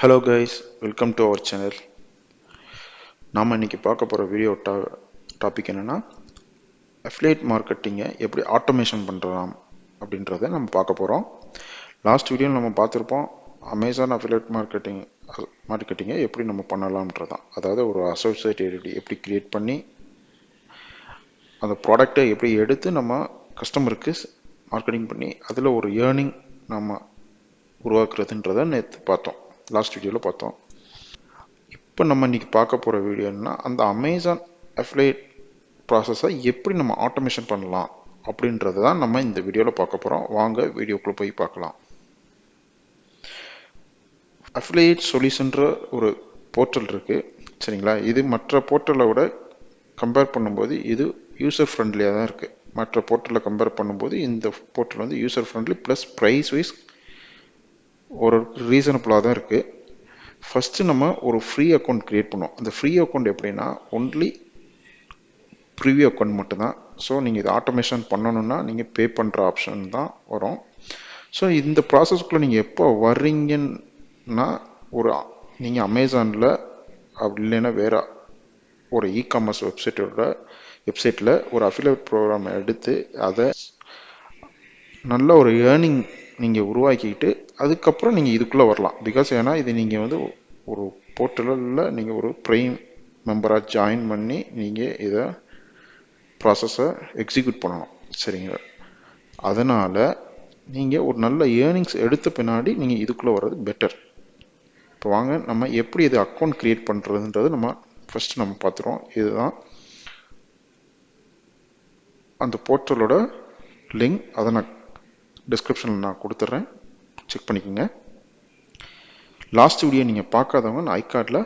Hello guys, welcome to our channel. நாம இன்னைக்கு பார்க்க போற வீடியோ டாபிக் என்னன்னா affiliate மார்க்கெட்டிங்கை எப்படி ஆட்டோமேஷன் பண்ணலாம் அப்படின்றத நம்ம பார்க்க போறோம். லாஸ்ட் வீடியோல நம்ம பார்த்திருப்போம் அமேசான் affiliate மார்க்கெட்டிங்கை எப்படி நம்ம பண்ணலாம்ன்றதான். அதாவது ஒரு அசோசியேட் எப்படி கிரியேட் பண்ணி அந்த ப்ராடக்ட்டை எப்படி எடுத்து நம்ம கஸ்டமருக்கு மார்க்கெட்டிங் பண்ணி அதில் ஒரு ஏர்னிங் நம்ம உருவாக்குறதுன்றதை நேற்று பார்த்தோம். லாஸ்ட் வீடியோவில் பார்த்தோம். இப்போ நம்ம இன்னைக்கு பார்க்க போகிற வீடியோன்னா அந்த அமேசான் அஃபிலியேட் ப்ராசஸை எப்படி நம்ம ஆட்டோமேஷன் பண்ணலாம் அப்படின்றது தான் நம்ம இந்த வீடியோவில் பார்க்க போகிறோம். வாங்க வீடியோக்குள்ளே போய் பார்க்கலாம். அஃபிலியேட் சொல்யூஷன்ற ஒரு போர்ட்டல் இருக்குது, சரிங்களா? இது மற்ற போர்ட்டலை விட கம்பேர் பண்ணும்போது இது யூசர் ஃப்ரெண்ட்லியாக தான் இருக்குது. மற்ற போர்ட்டலை கம்பேர் பண்ணும்போது இந்த போர்ட்டல் வந்து user friendly plus price wise ஒரு ரீசனபிளாக தான் இருக்குது. ஃபஸ்ட்டு நம்ம ஒரு ஃப்ரீ அக்கௌண்ட் க்ரியேட் பண்ணுவோம். அந்த ஃப்ரீ அக்கௌண்ட் எப்படின்னா ஒன்லி ப்ரிவியூ அக்கௌண்ட் மட்டும்தான். ஸோ நீங்கள் இதை ஆட்டோமேஷன் பண்ணணுன்னா நீங்கள் பே பண்ணுற ஆப்ஷன் தான் வரும். ஸோ இந்த ப்ராசஸ்க்குள்ளே நீங்கள் எப்போ வர்றீங்கன்னா நீங்கள் அமேசானில் அப்படி இல்லைன்னா வேறு ஒரு இ-காமர்ஸ் வெப்சைட்டில் ஒரு அஃபிலியேட் ப்ரோக்ராம் எடுத்து அதை நல்ல ஒரு ஏர்னிங் நீங்கள் உருவாக்கிட்டு அதுக்கப்புறம் நீங்கள் இதுக்குள்ளே வரலாம். பிகாஸ் ஏன்னா இது நீங்கள் வந்து ஒரு போர்ட்டலில் நீங்கள் ஒரு ப்ரைம் மெம்பராக ஜாயின் பண்ணி நீங்கள் இதை ப்ராசஸை எக்ஸிக்யூட் பண்ணணும், சரிங்களா? அதனால் நீங்கள் ஒரு நல்ல ஏர்னிங்ஸ் எடுத்த பின்னாடி நீங்கள் இதுக்குள்ளே வர்றது பெட்டர். இப்போ வாங்க நம்ம எப்படி இது அக்கௌண்ட் க்ரியேட் பண்ணுறதுன்றது நம்ம ஃபஸ்ட்டு நம்ம பார்த்துருவோம். இதுதான் அந்த போர்ட்டலோட லிங்க், அதை நான் டிஸ்கிரிப்ஷனில் நான் கொடுத்துட்றேன், செக் பண்ணிக்கோங்க. லாஸ்ட் வீடியோ நீங்கள் பார்க்காதவங்க நான் ஐகார்டில்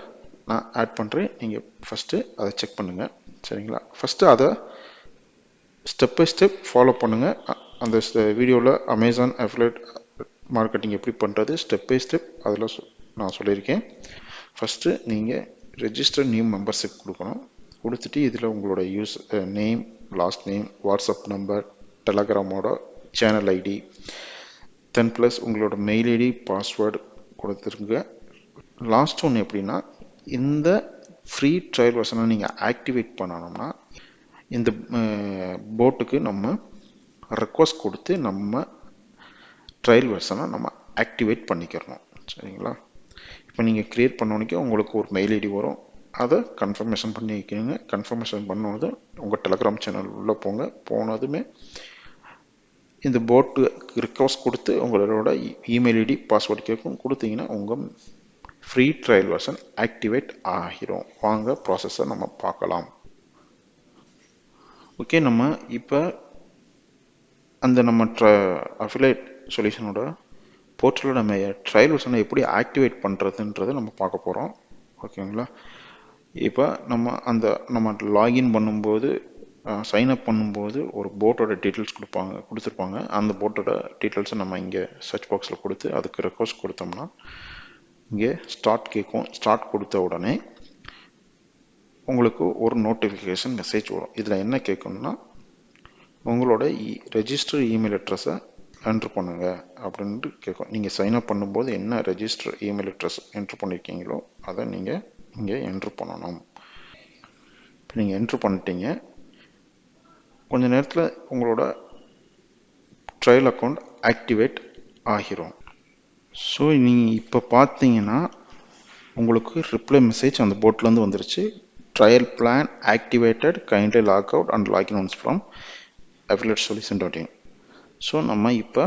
நான் ஆட் பண்ணுறேன், நீங்கள் ஃபஸ்ட்டு அதை செக் பண்ணுங்கள், சரிங்களா? ஃபஸ்ட்டு அதை ஸ்டெப் பை ஸ்டெப் ஃபாலோ பண்ணுங்கள். அந்த வீடியோவில் அமேசான் அஃபிலியேட் மார்க்கெட்டிங் எப்படி பண்ணுறது ஸ்டெப் பை ஸ்டெப் அதில் நான் சொல்லியிருக்கேன். ஃபஸ்ட்டு நீங்கள் ரெஜிஸ்டர் நியூ மெம்பர்ஷிப் கொடுக்கணும். கொடுத்துட்டு இதில் உங்களோட name, last name, WhatsApp number, டெலகிராமோட சேனல் ஐடி, 10+ உங்களோட மெயில் ஐடி, பாஸ்வேர்டு கொடுத்துருங்க. லாஸ்ட் ஒன்று எப்படின்னா இந்த ஃப்ரீ ட்ரையல் வெர்ஷனை நீங்கள் ஆக்டிவேட் பண்ணணும்னா இந்த போட்டுக்கு நம்ம ரெக்வஸ்ட் கொடுத்து நம்ம ட்ரையல் வெர்ஷனை நம்ம ஆக்டிவேட் பண்ணிக்கிறணும், சரிங்களா? இப்போ நீங்கள் க்ரியேட் பண்ணோன்னே உங்களுக்கு ஒரு மெயில் ஐடி வரும், அதை கன்ஃபர்மேஷன் பண்ணி வைக்கணுங்க. கன்ஃபர்மேஷன் பண்ணது உங்கள் டெலகிராம் சேனல் உள்ளே போனதுமே இந்த போட்டு ரிக்வஸ்ட் கொடுத்து உங்களோட இமெயில் ஐடி, பாஸ்வேர்டு கேட்கும். கொடுத்தீங்கன்னா உங்கள் ஃப்ரீ ட்ரையல் வெர்ஷன் ஆக்டிவேட் ஆகிரும். வாங்க ப்ராசஸை நம்ம பார்க்கலாம். ஓகே, நம்ம இப்போ அந்த நம்ம அஃபிலியேட் சொல்யூஷனோட போர்ட்டலில் நம்ம ட்ரையல் வெர்ஷனை எப்படி ஆக்டிவேட் பண்ணுறதுன்றதை நம்ம பார்க்க போகிறோம், ஓகேங்களா? இப்போ நம்ம லாகின் பண்ணும்போது சைன்அப் பண்ணும்போது ஒரு போட்டோட டீட்டெயில்ஸ் கொடுத்துருப்பாங்க. அந்த போட்டோட டீட்டெயில்ஸை நம்ம இங்கே சர்ச் பாக்ஸில் கொடுத்து அதுக்கு ரெக்வஸ்ட் கொடுத்தோம்னா இங்கே ஸ்டார்ட் கேட்கும். ஸ்டார்ட் கொடுத்த உடனே உங்களுக்கு ஒரு நோட்டிஃபிகேஷன் மெசேஜ் வரும். இதில் என்ன கேட்கணும்னா உங்களோட ரெஜிஸ்டர் இமெயில் அட்ரஸை என்ட்ரு பண்ணுங்க அப்படின்ட்டு கேட்கும். நீங்கள் சைன்அப் பண்ணும்போது என்ன ரெஜிஸ்டர் இமெயில் அட்ரஸ் என்ட்ரு பண்ணியிருக்கீங்களோ அதை நீங்கள் இங்கே என்ட்ரு பண்ணணும். இப்போ நீங்கள் என்ட்ரு பண்ணிட்டீங்க. கொஞ்ச நேரத்தில் உங்களோட ட்ரையல் அக்கௌண்ட் ஆக்டிவேட் ஆகிரும். ஸோ நீங்கள் இப்போ பார்த்தீங்கன்னா உங்களுக்கு ரிப்ளை மெசேஜ் அந்த போர்ட்லேருந்து வந்துருச்சு. Trial plan activated, kindly log out and login once from affiliatesolution.in. So நம்ம இப்போ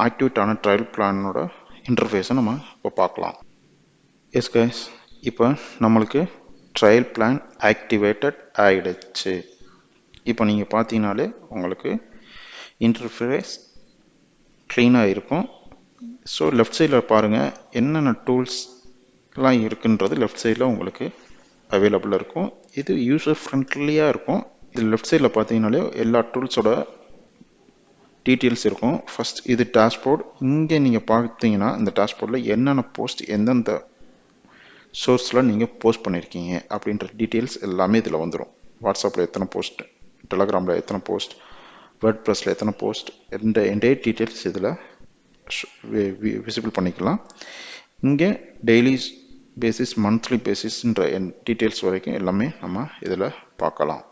ஆக்டிவேட் ஆன ட்ரையல் பிளானோட இன்டர்ஃபேஸை நம்ம இப்போ பார்க்கலாம். எஸ் கைஸ், இப்போ நம்மளுக்கு ட்ரையல் பிளான் ஆக்டிவேட்டட் ஆகிடுச்சு. இப்போ நீங்கள் பார்த்தீங்கனாலே உங்களுக்கு இன்டர்ஃபேஸ் க்ளீனாக இருக்கும். ஸோ லெஃப்ட் சைடில் பாருங்கள் என்னென்ன டூல்ஸ்லாம் இருக்குன்றது லெஃப்ட் சைடில் உங்களுக்கு அவைலபிளாக இருக்கும். இது யூசர் ஃப்ரெண்ட்லியாக இருக்கும். இது லெஃப்ட் சைடில் பார்த்தீங்கனாலே எல்லா டூல்ஸோட டீட்டெயில்ஸ் இருக்கும். ஃபஸ்ட் இது டேஷ்போர்ட். இங்கே நீங்கள் பார்த்தீங்கன்னா இந்த டேஷ்போர்டில் என்னென்ன போஸ்ட் எந்தெந்த சோர்ஸில் நீங்கள் போஸ்ட் பண்ணியிருக்கீங்க அப்படின்ற டீட்டெயில்ஸ் எல்லாமே இதில் வந்துடும். வாட்ஸ்அப்பில் எத்தனை போஸ்ட், டெலகிராமில் எத்தனை போஸ்ட், வேர்ட் ப்ரெஸில் எத்தனை போஸ்ட், எந்த டீட்டெயில்ஸ் இதில் விசிபிள் பண்ணிக்கலாம். இங்கே டெய்லி பேசிஸ், மந்த்லி பேசிஸ்ன்ற டீட்டெயில்ஸ் வரைக்கும் எல்லாமே நம்ம இதில் பார்க்கலாம்.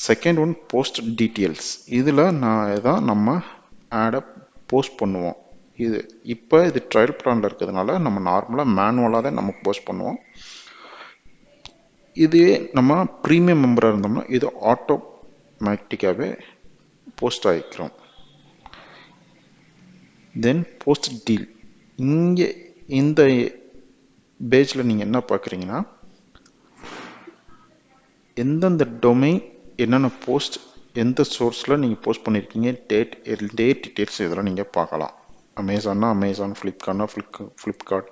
Second one post details. இதில் நம்ம ஆடை போஸ்ட் பண்ணுவோம். இப்போ இது ட்ரையல் பிளானில் இருக்கிறதுனால நம்ம நார்மலாக மேனுவலாக தான் நம்ம போஸ்ட் பண்ணுவோம். இது நம்ம ப்ரீமியம் மெம்பராக இருந்தோம்னா இது ஆட்டோமேட்டிக்காகவே போஸ்ட் ஆகிக்கிறோம். Then post deal. இங்கே இந்த பேஜில் நீங்கள் என்ன பார்க்குறீங்கன்னா எந்தெந்த டொமைன் என்னென்ன போஸ்ட் எந்த சோர்ஸில் நீங்கள் போஸ்ட் பண்ணியிருக்கீங்க, டேட் டீட்டெயில்ஸ் இதெல்லாம் நீங்கள் பார்க்கலாம். அமேசான்னா அமேசான், ஃப்ளிப்கார்ட்னா ஃப்ளிப்கார்ட்,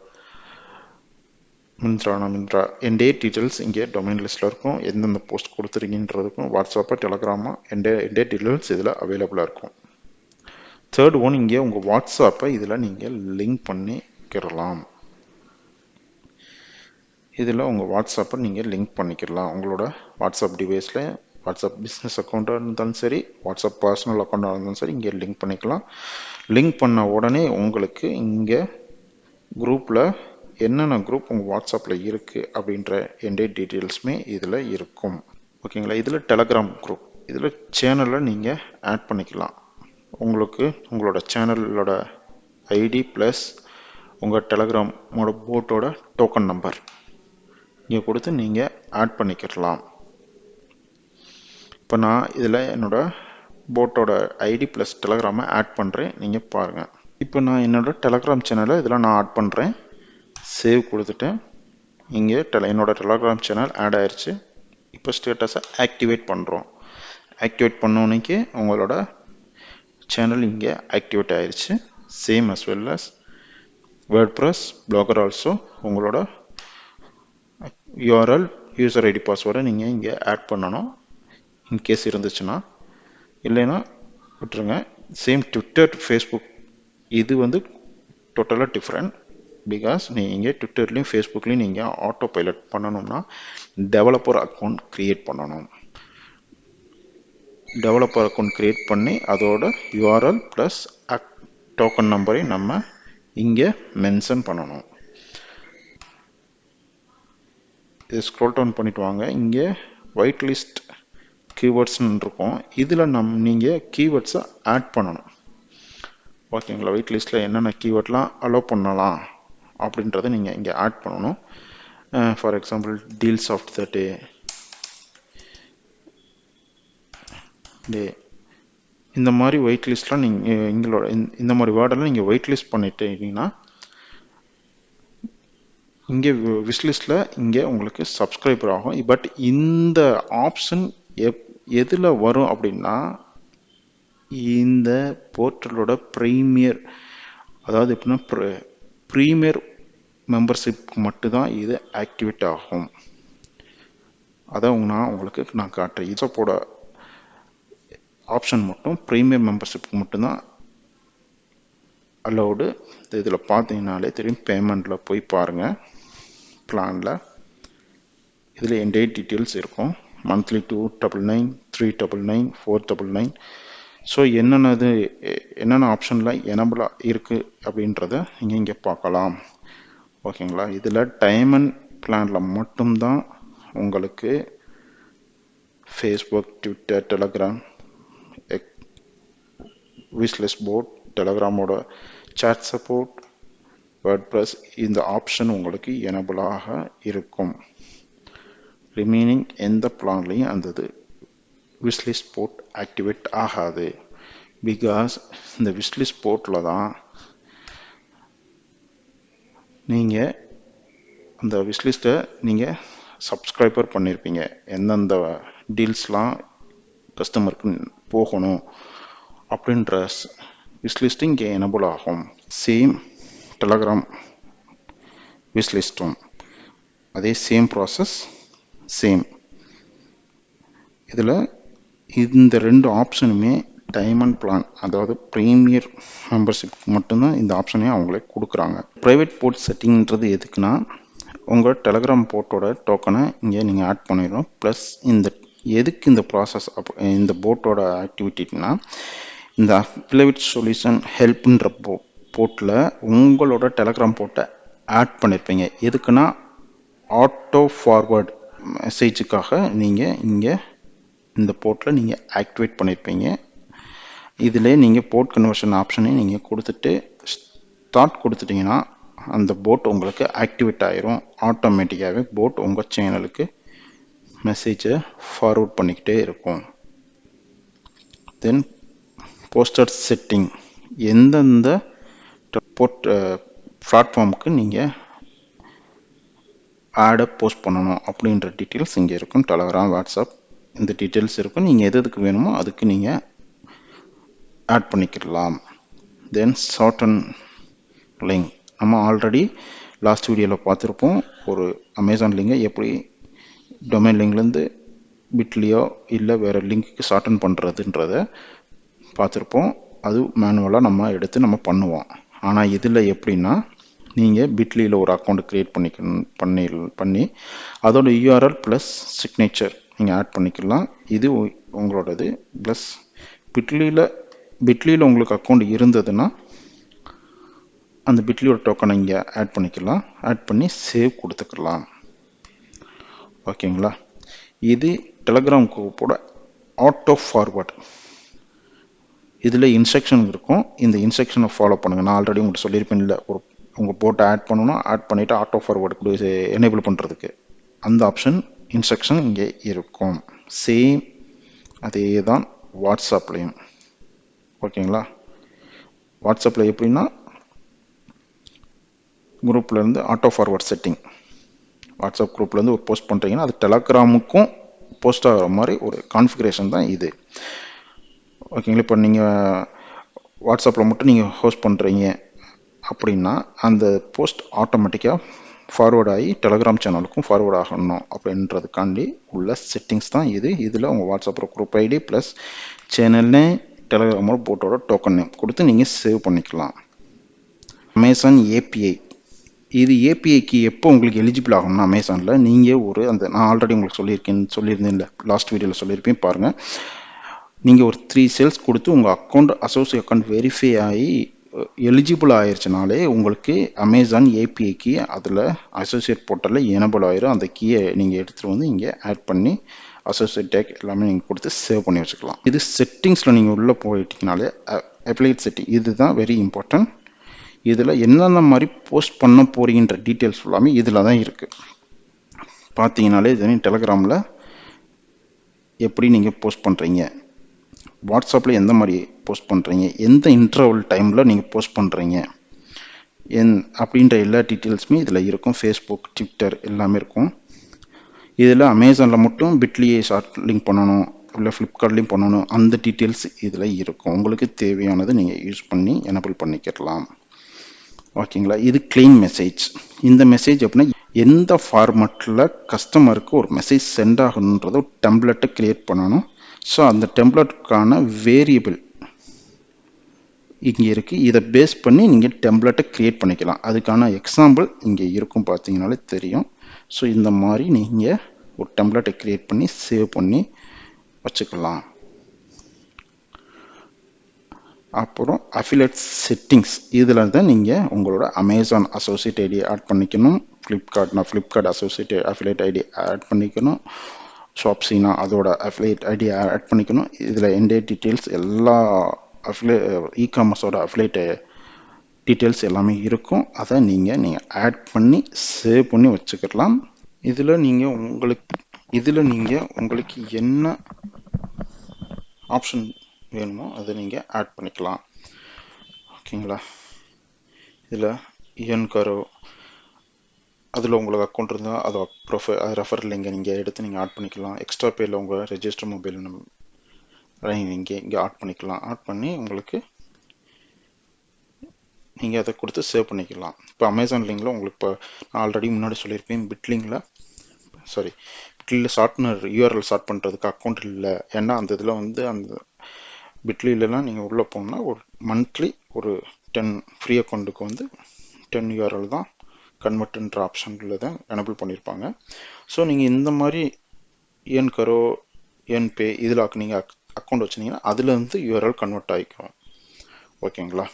மிந்த்ரா என் டேட் டீட்டெயில்ஸ் இங்கே டொமைன் லிஸ்ட்டில் இருக்கும். எந்தெந்த போஸ்ட் கொடுத்துருக்கீன்றதுக்கும் வாட்ஸ்அப்பாக டெலகிராமா என் டேட் டீட்டெயில்ஸ் இதில் அவைலபிளாக இருக்கும். தேர்ட் ஒன், இங்கே உங்கள் வாட்ஸ்அப்பை இதில் நீங்கள் லிங்க் பண்ணிக்கிறலாம். இதில் உங்கள் வாட்ஸ்அப்பை நீங்கள் லிங்க் பண்ணிக்கலாம். உங்களோட வாட்ஸ்அப் டிவைஸில் வாட்ஸ்அப் பிஸ்னஸ் அக்கௌண்ட்டாக இருந்தாலும் சரி, வாட்ஸ்அப் பர்சனல் அக்கௌண்ட்டாக இருந்தாலும் சரி, இங்கே லிங்க் பண்ணிக்கலாம். லிங்க் பண்ண உடனே உங்களுக்கு இங்கே குரூப்பில் என்னென்ன குரூப் உங்கள் வாட்ஸ்அப்பில் இருக்குது அப்படின்ற எந்த டீட்டெயில்ஸுமே இதில் இருக்கும். ஓகேங்களா. இதில் டெலகிராம் குரூப், இதில் சேனலில் நீங்கள் ஆட் பண்ணிக்கலாம். உங்களுக்கு உங்களோட சேனலோட ஐடி ப்ளஸ் உங்கள் டெலகிராமோட போட்டோட டோக்கன் நம்பர் இங்கே கொடுத்து நீங்கள் ஆட் பண்ணிக்கலாம். இப்போ நான் இதில் என்னோடய போட்டோட ஐடி ப்ளஸ் டெலகிராமை ஆட் பண்ணுறேன். நீங்கள் பாருங்கள். இப்போ நான் என்னோடய டெலகிராம் சேனலை இதில் நான் ஆட் பண்ணுறேன். சேவ் கொடுத்துட்டேன். இங்கே என்னோடய டெலகிராம் சேனல் ஆட் ஆயிடுச்சு. இப்போ ஸ்டேட்டஸை ஆக்டிவேட் பண்ணுறோம். ஆக்டிவேட் பண்ணோன்னைக்கு உங்களோட சேனல் இங்கே ஆக்டிவேட் ஆயிடுச்சு. Same as well as WordPress blogger also உங்களோட யூஆர்எல், யூசர் ஐடி, பாஸ்வேர்டை நீங்கள் இங்கே ஆட் பண்ணணும். இன்கேஸ் இருந்துச்சுன்னா, இல்லைன்னா விட்டுருங்க. சேம் ட்விட்டர், ஃபேஸ்புக் இது டோட்டலாக டிஃப்ரெண்ட். பிகாஸ் நீங்கள் ட்விட்டர்லேயும் ஃபேஸ்புக்லேயும் நீங்கள் ஆட்டோ பைலட் பண்ணணும்னா டெவலப்பர் அக்கௌண்ட் க்ரியேட் பண்ணணும். டெவலப்பர் அக்கௌண்ட் க்ரியேட் பண்ணி அதோட யூஆர்எல் ப்ளஸ் டோக்கன் நம்பரை நம்ம இங்கே மென்ஷன் பண்ணணும். இது ஸ்க்ரோல் டவுன் பண்ணிட்டு வாங்க. இங்கே ஒயிட் லிஸ்ட் கீவேர்ட்ஸ்னு இருக்கும். இதில் நீங்கள் கீவேர்ட்ஸை ஆட் பண்ணணும். ஓகேங்களா. ஒயிட் லிஸ்ட்டில் என்னென்ன கீவேர்ட்லாம் அலோவ் பண்ணலாம் அப்படின்றத நீங்கள் இங்கே ஆட் பண்ணணும். For example deals of the day, இந்த மாதிரி ஒயிட் லிஸ்ட்லாம் நீங்கள் இந்த மாதிரி வேர்டெல்லாம் நீங்கள் ஒயிட் லிஸ்ட் பண்ணிட்டீங்கன்னா இங்கே விஷ்லிஸ்ட்டில் இங்கே உங்களுக்கு சப்ஸ்கிரைபர் ஆகும். பட் இந்த ஆப்ஷன் எதில் வரும் அப்படின்னா இந்த போர்ட்டலோட ப்ரீமியர், அதாவது எப்படின்னா ப்ரீமியர் மெம்பர்ஷிப்க்கு மட்டும்தான் இது ஆக்டிவேட் ஆகும். அதான் நான் உங்களுக்கு காட்டுறேன். இதோட ஆப்ஷன் மட்டும் ப்ரீமியர் மெம்பர்ஷிப்க்கு மட்டும்தான் அலௌடு. இதில் பார்த்தீங்கன்னாலே தெரியும். பேமெண்ட்டில் போய் பாருங்கள். பிளானில் இதில் என் டேட் டீட்டெயில்ஸ் இருக்கும். மந்த்லி 299, 399, 499. ஸோ என்னென்ன ஆப்ஷனில் எனபிளாக இருக்குது அப்படின்றத நீங்கள் இங்கே பார்க்கலாம். ஓகேங்களா. இதில் டைமண்ட் பிளானில் மட்டும்தான் உங்களுக்கு Facebook, Twitter, Telegram, wishlist board, டெலகிராமோட சாட் சப்போர்ட், வேர்ட்ப்ரெஸ் இந்த ஆப்ஷன் உங்களுக்கு எனபிளாக இருக்கும். ரிமைனிங் எந்த பிளான்லையும் அந்த விஷ்லிஸ்ட் போர்ட் ஆக்டிவேட் ஆகாது. பிகாஸ் இந்த விஷ்லிஸ்ட் போர்ட்டில் தான் நீங்கள் அந்த விஷ்லிஸ்ட்டை நீங்கள் சப்ஸ்கிரைபர் பண்ணியிருப்பீங்க. எந்தெந்த டீல்ஸ்லாம் கஸ்டமருக்கு போகணும் அப்படின்ற விஷ்லிஸ்ட் இங்கே எனபிள் ஆகும். சேம் டெலகிராம் விஷ்லிஸ்ட்டும் அதே சேம் ப்ராசஸ், சேம். இதில் இந்த ரெண்டு ஆப்ஷனுமே டைமண்ட் பிளான், அதாவது ப்ரீமியர் மெம்பர்ஷிப் மட்டும்தான் இந்த ஆப்ஷனே அவங்களே கொடுக்குறாங்க. ப்ரைவேட் போர்ட் செட்டிங்கிறது எதுக்குன்னா உங்கள் டெலகிராம் போர்ட்டோட டோக்கனை இங்கே நீங்கள் ஆட் பண்ணிடணும். ப்ளஸ் எதுக்கு இந்த ப்ராசஸ் இந்த போட்டோட ஆக்டிவிட்டினா இந்த அஃபிலியேட் சொல்யூஷன் ஹெல்ப்ன்ற போர்ட்டில் உங்களோட டெலகிராம் போர்ட்டை ஆட் பண்ணியிருப்பீங்க. எதுக்குன்னா ஆட்டோ ஃபார்வர்ட் மெசேஜுக்காக நீங்கள் இங்கே இந்த போர்ட்டில் நீங்கள் ஆக்டிவேட் பண்ணியிருப்பீங்க. இதில் நீங்கள் போர்ட் கன்வர்ஷன் ஆப்ஷனை நீங்கள் கொடுத்துட்டு ஸ்டார்ட் கொடுத்துட்டிங்கன்னா அந்த போட் உங்களுக்கு ஆக்டிவேட் ஆயிரும். ஆட்டோமேட்டிக்காகவே போட் உங்கள் சேனலுக்கு மெசேஜை ஃபார்வர்ட் பண்ணிக்கிட்டே இருக்கும். தென் போஸ்டர் செட்டிங், எந்தெந்த போர்ட் பிளாட்ஃபார்முக்கு நீங்கள் ஆடை போஸ்ட் பண்ணணும் அப்படின்ற டீட்டெயில்ஸ் இங்கே இருக்கும். டெலகிராம், வாட்ஸ்அப் இந்த டீட்டெயில்ஸ் இருக்கும். நீங்கள் எதுக்கு வேணுமோ அதுக்கு நீங்கள் ஆட் பண்ணிக்கலாம். தென் ஷார்டன் லிங்க், நம்ம ஆல்ரெடி லாஸ்ட் வீடியோவில் பார்த்துருப்போம். ஒரு அமேசான் லிங்கை எப்படி டொமைன் லிங்க்லேருந்து பிட்லியோ இல்லை வேறு லிங்க்குக்கு ஷார்டன் பண்ணுறதுன்றதை பார்த்துருப்போம். அது மேனுவலாக நம்ம எடுத்து நம்ம பண்ணுவோம். ஆனால் இதில் எப்படின்னா நீங்கள் பிட்லியில் ஒரு அக்கௌண்ட் க்ரியேட் பண்ணி அதோட யூஆர்எல் ப்ளஸ் சிக்னேச்சர் நீங்கள் ஆட் பண்ணிக்கலாம். இது உங்களோடது. ப்ளஸ் பிட்லியில் உங்களுக்கு அக்கௌண்ட் இருந்ததுன்னா அந்த பிட்லியோட டோக்கனை இங்கே ஆட் பண்ணிக்கலாம். ஆட் பண்ணி சேவ் கொடுத்துக்கலாம். ஓகேங்களா? இது டெலகிராம் குரூப்போட ஆட்டோ ஃபார்வர்ட். இதில் இன்ஸ்ட்ரக்ஷன் இருக்கும். இந்த இன்ஸ்ட்ரக்ஷனை ஃபாலோ பண்ணுங்கள். நான் ஆல்ரெடி உங்கள்கிட்ட சொல்லியிருப்பேன், இல்லை ஒரு உங்கள் போட்டை ஆட் பண்ணணும், ஆட் பண்ணிவிட்டு ஆட்டோ ஃபார்வர்டு எனேபிள் பண்ணுறதுக்கு அந்த ஆப்ஷன் இன்ஸ்ட்ரக்ஷன் இங்கே இருக்கும். சேம் அதே தான் வாட்ஸ்அப்லேயும். ஓகேங்களா? வாட்ஸ்அப்பில் எப்படின்னா குரூப்லேருந்து ஆட்டோ ஃபார்வர்ட் செட்டிங், வாட்ஸ்அப் குரூப்லேருந்து ஒரு போஸ்ட் பண்ணுறீங்கன்னா அது டெலகிராமுக்கும் போஸ்ட் ஆகிற மாதிரி ஒரு கான்ஃபிகரேஷன் தான் இது. ஓகேங்களா? இப்போ நீங்கள் வாட்ஸ்அப்பில் மட்டும் நீங்கள் ஹோஸ்ட் பண்ணுறீங்க அப்படின்னா அந்த போஸ்ட் ஆட்டோமேட்டிக்காக ஃபார்வர்ட் ஆகி டெலகிராம் சேனலுக்கும் ஃபார்வர்ட் ஆகணும் அப்படின்றதுக்காண்டி உள்ள செட்டிங்ஸ் தான் இது. இதில் உங்கள் வாட்ஸ்அப்பில் குரூப் ஐடி ப்ளஸ் சேனல்னே டெலகிராமோட போட்டோட டோக்கன் நேம் கொடுத்து நீங்கள் சேவ் பண்ணிக்கலாம். அமேசான் ஏபிஐ, இது ஏபிஐக்கு எப்போ உங்களுக்கு எலிஜிபிள் ஆகும்னா அமேசானில் நீங்கள் நான் ஆல்ரெடி உங்களுக்கு சொல்லியிருந்தேன் இல்லை, லாஸ்ட் வீடியோவில் சொல்லியிருப்பேன் பாருங்கள். நீங்கள் ஒரு 3 செல்ஸ் கொடுத்து உங்கள் அக்கௌண்ட் அசோசியேட் அக்கௌண்ட் வெரிஃபை ஆகி எலிஜிபிள் ஆயிடுச்சுனாலே உங்களுக்கு அமேசான் ஏபிஐக்கு அதில் அசோசியேட் போர்ட்டலில் எனபிள் ஆயிரும். அந்த கீயை நீங்கள் எடுத்துகிட்டு வந்து இங்கே ஆட் பண்ணி அசோசியேட் டேக் எல்லாமே நீங்கள் கொடுத்து சேவ் பண்ணி வச்சுக்கலாம். இது செட்டிங்ஸில் நீங்கள் உள்ளே போயிட்டீங்கனாலே அஃபிலியேட் செட்டிங், இதுதான் வெரி இம்பார்ட்டன்ட். இதில் என்னென்ன மாதிரி போஸ்ட் பண்ண போறீங்கன்ற டீட்டெயில்ஸ் எல்லாமே இதில் தான் இருக்குது. பார்த்தீங்கனாலே இது டெலகிராமில் எப்படி நீங்கள் போஸ்ட் பண்ணுறீங்க, வாட்ஸ்அப்பில் எந்த மாதிரி போஸ்ட் பண்ணுறீங்க, எந்த இன்டர்வல் டைமில் நீங்கள் போஸ்ட் பண்ணுறீங்க அப்படின்ற எல்லா டீட்டெயில்ஸுமே இதில் இருக்கும். ஃபேஸ்புக், ட்விட்டர் எல்லாமே இருக்கும். இதில் அமேசானில் மட்டும் பிட்லியை ஷார்ட் லிங்க் பண்ணணும், இல்லை ஃப்ளிப்கார்ட்லேயும் பண்ணணும், அந்த டீட்டெயில்ஸ் இதில் இருக்கும். உங்களுக்கு தேவையானது நீங்கள் யூஸ் பண்ணி எனபிள் பண்ணிக்கலாம். ஓகேங்களா? இது கிளீன் மெசேஜ். இந்த மெசேஜ் அப்படின்னா எந்த ஃபார்மேட்டில் கஸ்டமருக்கு ஒரு மெசேஜ் சென்ட் ஆகணுன்றத ஒரு டெம்ப்ளேட்டை க்ரியேட் பண்ணணும். ஸோ அந்த டெம்ப்ளேட்டுக்கான வேரியபிள் இங்கே இருக்குது. இதை பேஸ் பண்ணி நீங்கள் டெம்ப்ளேட்டை க்ரியேட் பண்ணிக்கலாம். அதுக்கான எக்ஸாம்பிள் இங்கே இருக்கும், பார்த்தீங்கனாலே தெரியும். ஸோ இந்த மாதிரி நீங்கள் ஒரு டெம்ப்ளேட்டை க்ரியேட் பண்ணி சேவ் பண்ணி வச்சுக்கலாம். அப்புறம் அஃபிலியேட் செட்டிங்ஸ், இதில் தான் நீங்கள் உங்களோட அமேசான் அசோசியேட் ஐடி ஆட் பண்ணிக்கணும். ஃப்ளிப்கார்ட் அஃபிலியேட் ஐடி ஆட் பண்ணிக்கணும். ஷாப்ஸினா அதோட அஃபிலியேட் ஐடி ஆட் பண்ணிக்கணும். இதில் எந்த டீட்டெயில்ஸ் எல்லா இ-காமர்ஸோட அஃபிலியேட் டீட்டெயில்ஸ் எல்லாமே இருக்கும். அதை நீங்கள் ஆட் பண்ணி சேவ் பண்ணி வச்சுக்கலாம். இதில் நீங்கள் உங்களுக்கு என்ன ஆப்ஷன் வேணுமோ அதை நீங்கள் ஆட் பண்ணிக்கலாம். ஓகேங்களா? இதில் என்கரோ அதில் உங்களுக்கு அக்கௌண்ட் இருந்தால் அதை ரெஃபர் லிங்கை நீங்கள் எடுத்து நீங்கள் ஆட் பண்ணிக்கலாம். எக்ஸ்ட்ரா பேரில் உங்கள் ரெஜிஸ்டர் மொபைல் நம்பர் இங்கே ஆட் பண்ணிக்கலாம். ஆட் பண்ணி உங்களுக்கு நீங்கள் அதை கொடுத்து சேவ் பண்ணிக்கலாம். இப்போ அமேசான் லிங்கில் உங்களுக்கு இப்போ நான் ஆல்ரெடி முன்னாடி சொல்லியிருப்பேன், பிட்லியில் யூஆர்எல் ஷார்ட் பண்ணுறதுக்கு அக்கௌண்ட் இல்லை. ஏன்னா அந்த இதில் அந்த பிட்லிலாம் நீங்கள் உள்ளே போகணுன்னா ஒரு மந்த்லி ஒரு 10 ஃப்ரீ அக்கௌண்ட்டுக்கு 10 யூஆர்எல் தான் கன்வெர்ட்ன்ற ஆப்ஷனில் தான் எனபிள் பண்ணியிருப்பாங்க. ஸோ நீங்கள் இந்த மாதிரி என்கரோ, என்பே இதில் நீங்கள் அக்கௌண்ட் வச்சுருந்தீங்கன்னா அதுலேருந்து யூஆர்எல் கன்வெர்ட் ஆகிக்கும். ஓகேங்களா?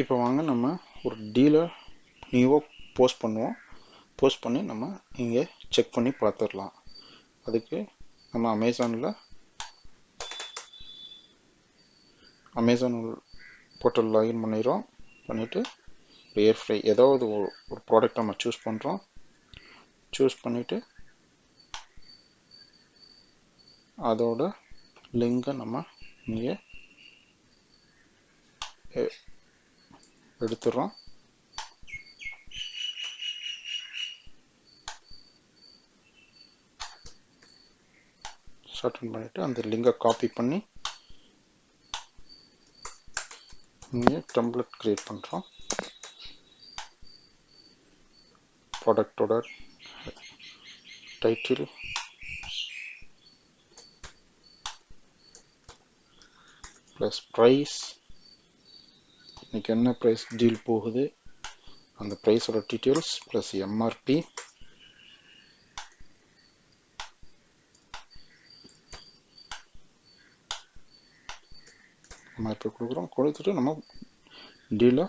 இப்போ வாங்க நம்ம ஒரு டீலை நியூவாக போஸ்ட் பண்ணுவோம். போஸ்ட் பண்ணி நம்ம இங்கே செக் பண்ணி பார்த்துடலாம். அதுக்கு நம்ம அமேசான் போர்ட்டல் லாகின் பண்ணிடுறோம். பண்ணிவிட்டு ஏர் ஃப்ரை ஏதாவது ஒரு ப்ராடக்ட் நம்ம சூஸ் பண்ணுறோம். சூஸ் பண்ணிவிட்டு அதோட லிங்கை நம்ம இங்கே எடுத்துடுறோம். ஷார்டன் பண்ணிவிட்டு அந்த லிங்கை காப்பி பண்ணி இங்கே டெம்ப்ளேட் க்ரியேட் பண்ணுறோம். ப்ராடக்டோட டைட்டில், ப்ளஸ் ப்ரைஸ், இன்றைக்கி என்ன ப்ரைஸ் டீல் போகுது அந்த ப்ரைஸோட டீட்டெயில்ஸ், ப்ளஸ் எம்ஆர்பி, எம்ஆர்பி கொடுக்குறோம். கொடுத்துட்டு நம்ம டீலை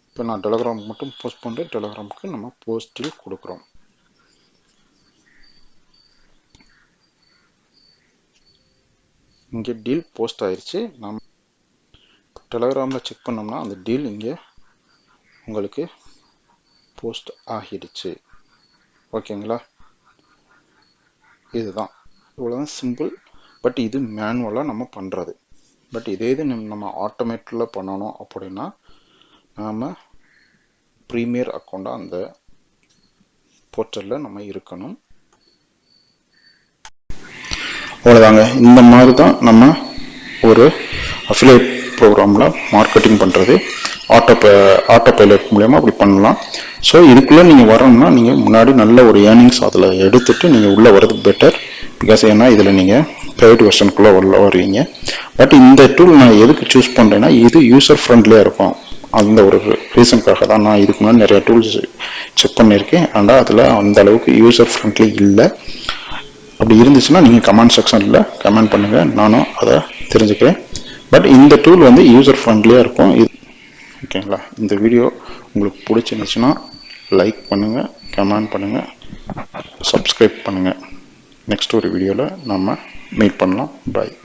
இப்போ நான் டெலகிராமுக்கு மட்டும் போஸ்ட் பண்ணுறேன். டெலகிராமுக்கு நம்ம போஸ்ட் டீல் கொடுக்குறோம். இங்கே டீல் போஸ்ட் ஆயிடுச்சு. நம்ம டெலகிராமில் செக் பண்ணோம்னா அந்த டீல் இங்கே உங்களுக்கு போஸ்ட் ஆகிடுச்சு. ஓகேங்களா? இதுதான், இவ்வளோதான் சிம்பிள். பட் இது மேனுவலாக நம்ம பண்ணுறது. பட் இதே இது நம்ம ஆட்டோமேட்டிக்கில் பண்ணணும் அப்படின்னா நாம் ப்ரீமியர் அக்கௌண்ட்டாக அந்த போர்ட்டலில் நம்ம இருக்கணும். அவ்வளோதாங்க. இந்த மாதிரி தான் நம்ம ஒரு அஃபிலியேட் ப்ரோக்ராமில் மார்க்கெட்டிங் பண்ணுறது. ஆட்டோ பைலட் மூலயமா அப்படி பண்ணலாம். ஸோ இதுக்குள்ளே நீங்கள் வரணும்னா நீங்கள் முன்னாடி நல்ல ஒரு ஏர்னிங்ஸ் அதில் எடுத்துகிட்டு நீங்கள் உள்ளே வர்றது பெட்டர். பிகாஸ் ஏன்னா இதில் நீங்கள் ப்ரைவேட் வெர்ஷனுக்குள்ளே வருவீங்க. பட் இந்த டூல் நான் எதுக்கு சூஸ் பண்ணுறேன்னா இது யூசர் ஃப்ரெண்ட்லியாக இருக்கும். அந்த ஒரு ரீசனுக்காக தான் நான் இதுக்கு முன்னாடி நிறைய டூல்ஸ் செக் பண்ணியிருக்கேன். ஆனால் அதில் அந்த அளவுக்கு யூசர் ஃப்ரெண்ட்லி இல்லை. அப்படி இருந்துச்சுன்னா நீங்கள் கமெண்ட் செக்ஷனில் கமெண்ட் பண்ணுங்கள், நானும் அதை தெரிஞ்சுக்கிறேன். பட் இந்த டூல் வந்து யூசர் ஃப்ரெண்ட்லியாக இருக்கும். ஓகேங்களா? இந்த வீடியோ உங்களுக்கு பிடிச்சிருந்துச்சுன்னா லைக் பண்ணுங்கள், கமெண்ட் பண்ணுங்கள், சப்ஸ்கிரைப் பண்ணுங்கள். நெக்ஸ்ட் ஒரு வீடியோவில் நம்ம மீட் பண்ணலாம். பாய்.